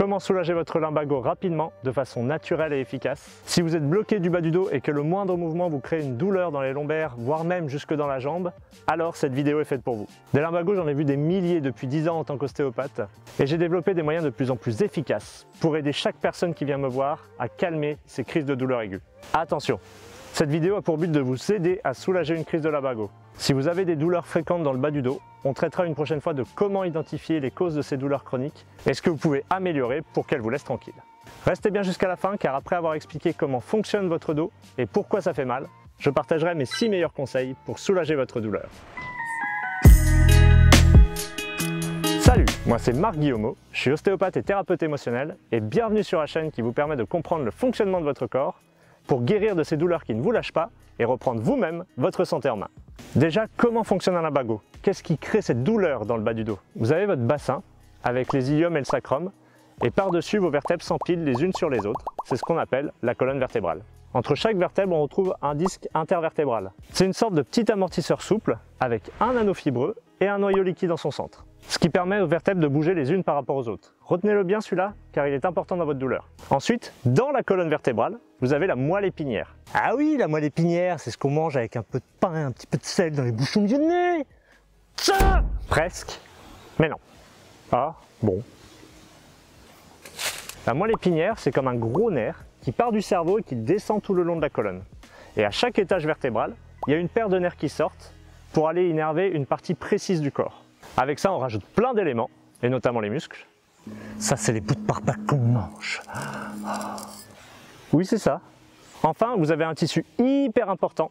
Comment soulager votre lumbago rapidement, de façon naturelle et efficace. Si vous êtes bloqué du bas du dos et que le moindre mouvement vous crée une douleur dans les lombaires, voire même jusque dans la jambe, alors cette vidéo est faite pour vous. Des lumbagos, j'en ai vu des milliers depuis 10 ans en tant qu'ostéopathe et j'ai développé des moyens de plus en plus efficaces pour aider chaque personne qui vient me voir à calmer ces crises de douleur aiguë. Attention, cette vidéo a pour but de vous aider à soulager une crise de lumbago. Si vous avez des douleurs fréquentes dans le bas du dos, on traitera une prochaine fois de comment identifier les causes de ces douleurs chroniques et ce que vous pouvez améliorer pour qu'elles vous laissent tranquille. Restez bien jusqu'à la fin car après avoir expliqué comment fonctionne votre dos et pourquoi ça fait mal, je partagerai mes 6 meilleurs conseils pour soulager votre douleur. Salut, moi c'est Marc Guillaumeau, je suis ostéopathe et thérapeute émotionnel et bienvenue sur la chaîne qui vous permet de comprendre le fonctionnement de votre corps pour guérir de ces douleurs qui ne vous lâchent pas et reprendre vous-même votre santé en main. Déjà, comment fonctionne un lumbago? Qu'est-ce qui crée cette douleur dans le bas du dos? Vous avez votre bassin avec les iliums et le sacrum et par-dessus vos vertèbres s'empilent les unes sur les autres. C'est ce qu'on appelle la colonne vertébrale. Entre chaque vertèbre, on retrouve un disque intervertébral. C'est une sorte de petit amortisseur souple avec un anneau fibreux et un noyau liquide en son centre, ce qui permet aux vertèbres de bouger les unes par rapport aux autres. Retenez-le bien celui-là, car il est important dans votre douleur. Ensuite, dans la colonne vertébrale, vous avez la moelle épinière. Ah oui, la moelle épinière, c'est ce qu'on mange avec un peu de pain et un petit peu de sel dans les bouchons du nez. Ça presque, mais non. Ah, bon. La moelle épinière, c'est comme un gros nerf qui part du cerveau et qui descend tout le long de la colonne. Et à chaque étage vertébral, il y a une paire de nerfs qui sortent pour aller innerver une partie précise du corps. Avec ça, on rajoute plein d'éléments, et notamment les muscles. Ça, c'est les bouts de parpaing qu'on mange. Oui, c'est ça. Enfin, vous avez un tissu hyper important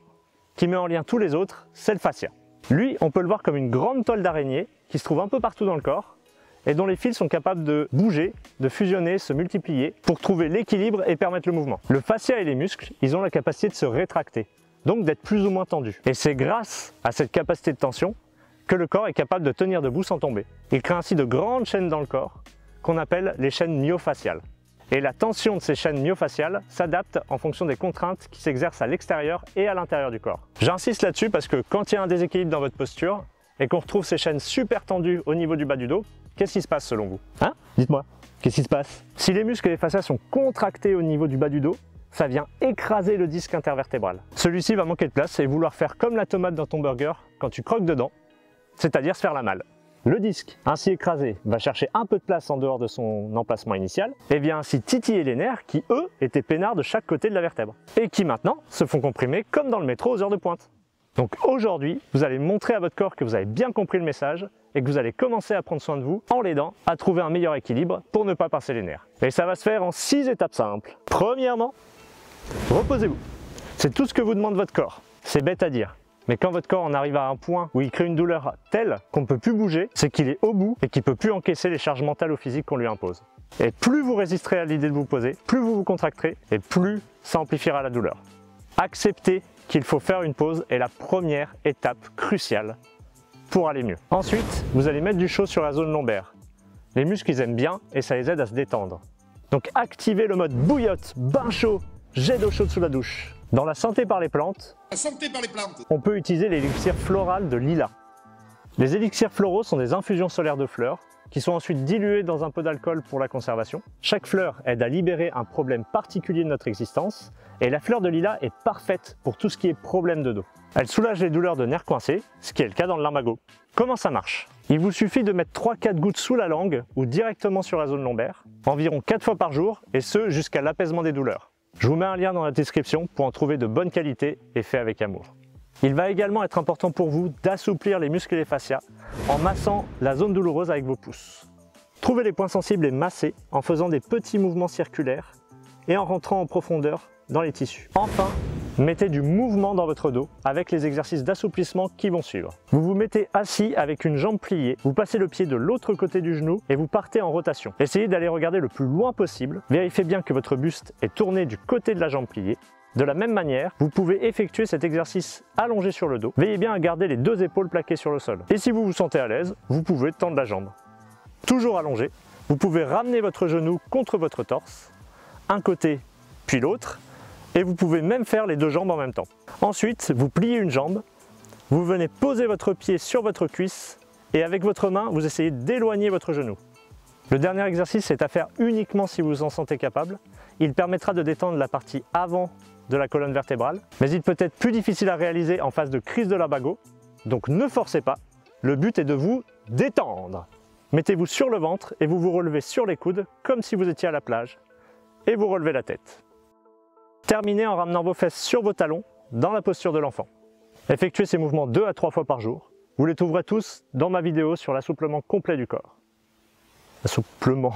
qui met en lien tous les autres, c'est le fascia. Lui, on peut le voir comme une grande toile d'araignée qui se trouve un peu partout dans le corps et dont les fils sont capables de bouger, de fusionner, se multiplier pour trouver l'équilibre et permettre le mouvement. Le fascia et les muscles, ils ont la capacité de se rétracter, donc d'être plus ou moins tendus. Et c'est grâce à cette capacité de tension que le corps est capable de tenir debout sans tomber. Il crée ainsi de grandes chaînes dans le corps qu'on appelle les chaînes myofasciales. Et la tension de ces chaînes myofasciales s'adapte en fonction des contraintes qui s'exercent à l'extérieur et à l'intérieur du corps. J'insiste là-dessus parce que quand il y a un déséquilibre dans votre posture et qu'on retrouve ces chaînes super tendues au niveau du bas du dos, qu'est-ce qui se passe selon vous? Hein? Dites-moi, qu'est-ce qui se passe? Si les muscles et les fascias sont contractés au niveau du bas du dos, ça vient écraser le disque intervertébral. Celui-ci va manquer de place et vouloir faire comme la tomate dans ton burger quand tu croques dedans, c'est-à-dire se faire la malle. Le disque, ainsi écrasé, va chercher un peu de place en dehors de son emplacement initial et vient ainsi titiller les nerfs qui, eux, étaient peinards de chaque côté de la vertèbre et qui maintenant se font comprimer comme dans le métro aux heures de pointe. Donc aujourd'hui, vous allez montrer à votre corps que vous avez bien compris le message et que vous allez commencer à prendre soin de vous en l'aidant à trouver un meilleur équilibre pour ne pas passer les nerfs. Et ça va se faire en 6 étapes simples. Premièrement, reposez-vous. C'est tout ce que vous demande votre corps. C'est bête à dire. Mais quand votre corps en arrive à un point où il crée une douleur telle qu'on ne peut plus bouger, c'est qu'il est au bout et qu'il ne peut plus encaisser les charges mentales ou physiques qu'on lui impose. Et plus vous résisterez à l'idée de vous poser, plus vous vous contracterez et plus ça amplifiera la douleur. Accepter qu'il faut faire une pause est la première étape cruciale pour aller mieux. Ensuite, vous allez mettre du chaud sur la zone lombaire. Les muscles, ils aiment bien et ça les aide à se détendre. Donc activez le mode bouillotte, bain chaud, jet d'eau chaude sous la douche. Dans la santé par les plantes, on peut utiliser l'élixir floral de lilas. Les élixirs floraux sont des infusions solaires de fleurs qui sont ensuite diluées dans un peu d'alcool pour la conservation. Chaque fleur aide à libérer un problème particulier de notre existence et la fleur de lilas est parfaite pour tout ce qui est problème de dos. Elle soulage les douleurs de nerfs coincés, ce qui est le cas dans le lumbago. Comment ça marche? Il vous suffit de mettre 3-4 gouttes sous la langue ou directement sur la zone lombaire, environ 4 fois par jour et ce jusqu'à l'apaisement des douleurs. Je vous mets un lien dans la description pour en trouver de bonne qualité et fait avec amour. Il va également être important pour vous d'assouplir les muscles et les fascias en massant la zone douloureuse avec vos pouces. Trouvez les points sensibles et massez en faisant des petits mouvements circulaires et en rentrant en profondeur dans les tissus. Enfin, mettez du mouvement dans votre dos avec les exercices d'assouplissement qui vont suivre. Vous vous mettez assis avec une jambe pliée, vous passez le pied de l'autre côté du genou et vous partez en rotation. Essayez d'aller regarder le plus loin possible, vérifiez bien que votre buste est tourné du côté de la jambe pliée. De la même manière, vous pouvez effectuer cet exercice allongé sur le dos. Veillez bien à garder les 2 épaules plaquées sur le sol. Et si vous vous sentez à l'aise, vous pouvez tendre la jambe. Toujours allongé, vous pouvez ramener votre genou contre votre torse, un côté puis l'autre, et vous pouvez même faire les 2 jambes en même temps. Ensuite, vous pliez une jambe, vous venez poser votre pied sur votre cuisse et avec votre main, vous essayez d'éloigner votre genou. Le dernier exercice est à faire uniquement si vous en sentez capable. Il permettra de détendre la partie avant de la colonne vertébrale, mais il peut être plus difficile à réaliser en phase de crise de lumbago, donc ne forcez pas. Le but est de vous détendre. Mettez-vous sur le ventre et vous vous relevez sur les coudes comme si vous étiez à la plage et vous relevez la tête. Terminez en ramenant vos fesses sur vos talons dans la posture de l'enfant. Effectuez ces mouvements 2 à 3 fois par jour. Vous les trouverez tous dans ma vidéo sur l'assouplement complet du corps.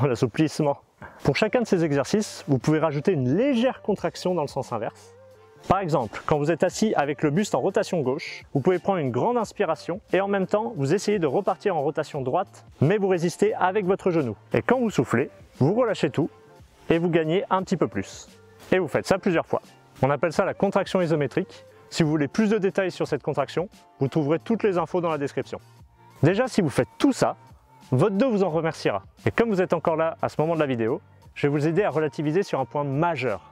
L'assouplissement. Pour chacun de ces exercices, vous pouvez rajouter une légère contraction dans le sens inverse. Par exemple, quand vous êtes assis avec le buste en rotation gauche, vous pouvez prendre une grande inspiration et en même temps, vous essayez de repartir en rotation droite, mais vous résistez avec votre genou. Et quand vous soufflez, vous relâchez tout et vous gagnez un petit peu plus. Et vous faites ça plusieurs fois. On appelle ça la contraction isométrique. Si vous voulez plus de détails sur cette contraction, vous trouverez toutes les infos dans la description. Déjà, si vous faites tout ça, votre dos vous en remerciera. Et comme vous êtes encore là à ce moment de la vidéo, je vais vous aider à relativiser sur un point majeur.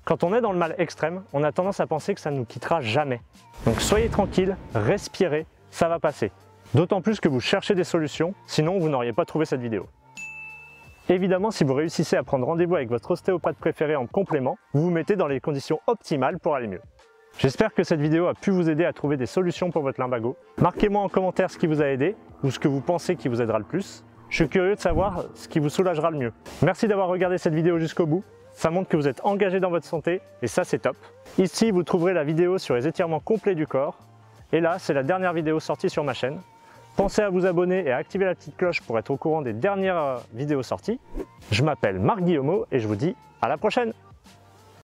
Quand on est dans le mal extrême, on a tendance à penser que ça ne nous quittera jamais. Donc soyez tranquille, respirez, ça va passer. D'autant plus que vous cherchez des solutions, sinon vous n'auriez pas trouvé cette vidéo. Évidemment, si vous réussissez à prendre rendez-vous avec votre ostéopathe préféré en complément, vous vous mettez dans les conditions optimales pour aller mieux. J'espère que cette vidéo a pu vous aider à trouver des solutions pour votre lumbago. Marquez-moi en commentaire ce qui vous a aidé ou ce que vous pensez qui vous aidera le plus. Je suis curieux de savoir ce qui vous soulagera le mieux. Merci d'avoir regardé cette vidéo jusqu'au bout. Ça montre que vous êtes engagé dans votre santé et ça c'est top. Ici vous trouverez la vidéo sur les étirements complets du corps. Et là c'est la dernière vidéo sortie sur ma chaîne. Pensez à vous abonner et à activer la petite cloche pour être au courant des dernières vidéos sorties. Je m'appelle Marc Guillemot et je vous dis à la prochaine.